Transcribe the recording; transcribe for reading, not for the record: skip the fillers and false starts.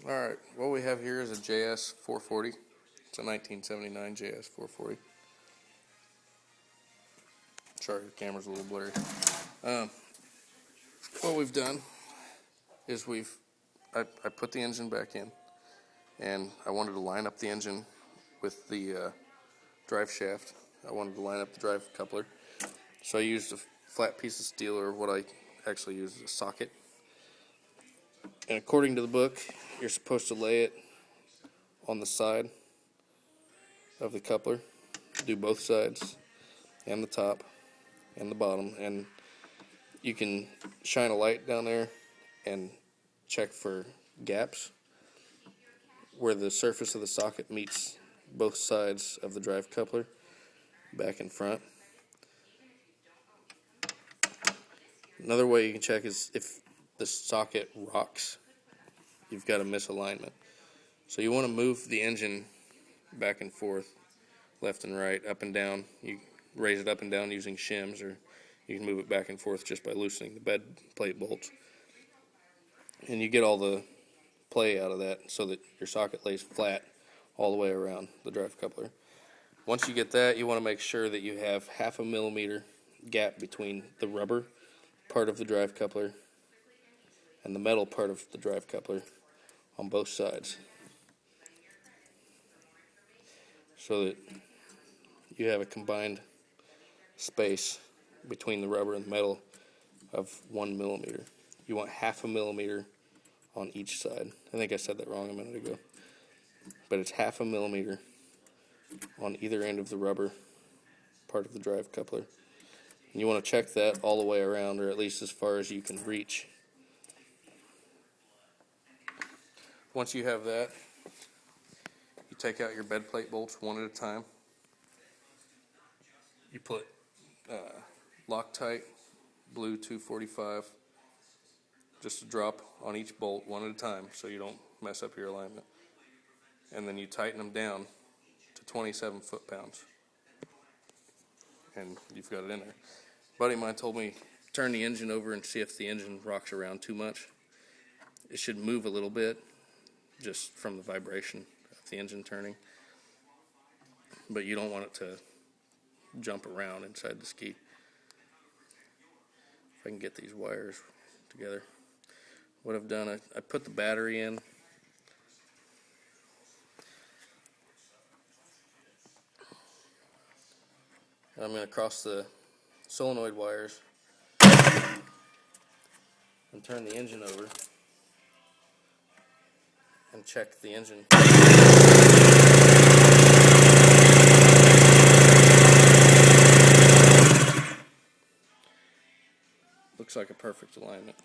Alright, what we have here is a Js440. It's a 1979 Js440. Sorry, the camera's a little blurry. What we've done is I put the engine back in, and I wanted to line up the engine with the drive shaft. I wanted to line up the drive coupler. So I used a flat piece of steel, or what I actually use is a socket. And according to the book, you're supposed to lay it on the side of the coupler. Do both sides, and the top, and the bottom. And you can shine a light down there and check for gaps where the surface of the socket meets both sides of the drive coupler, back and front. Another way you can check is if the socket rocks, you've got a misalignment. So you want to move the engine back and forth, left and right, up and down. You raise it up and down using shims, or you can move it back and forth just by loosening the bed plate bolts. And you get all the play out of that so that your socket lays flat all the way around the drive coupler. Once you get that, you want to make sure that you have 0.5 millimeter gap between the rubber part of the drive coupler and the metal part of the drive coupler on both sides, so that you have a combined space between the rubber and the metal of 1 millimeter. You want 0.5 millimeter on each side. I think I said that wrong a minute ago, but it's 0.5 millimeter on either end of the rubber part of the drive coupler. And you want to check that all the way around, or at least as far as you can reach. Once you have that, you take out your bed plate bolts one at a time. You put Loctite blue 245, just a drop on each bolt one at a time so you don't mess up your alignment. And then you tighten them down to 27 foot-pounds. And you've got it in there. A buddy of mine told me, turn the engine over and see if the engine rocks around too much. It should move a little bit, just from the vibration of the engine turning. But you don't want it to jump around inside the ski. If I can get these wires together. What I've done, I put the battery in. I'm going to cross the solenoid wires and turn the engine over and check the engine. Looks like a perfect alignment.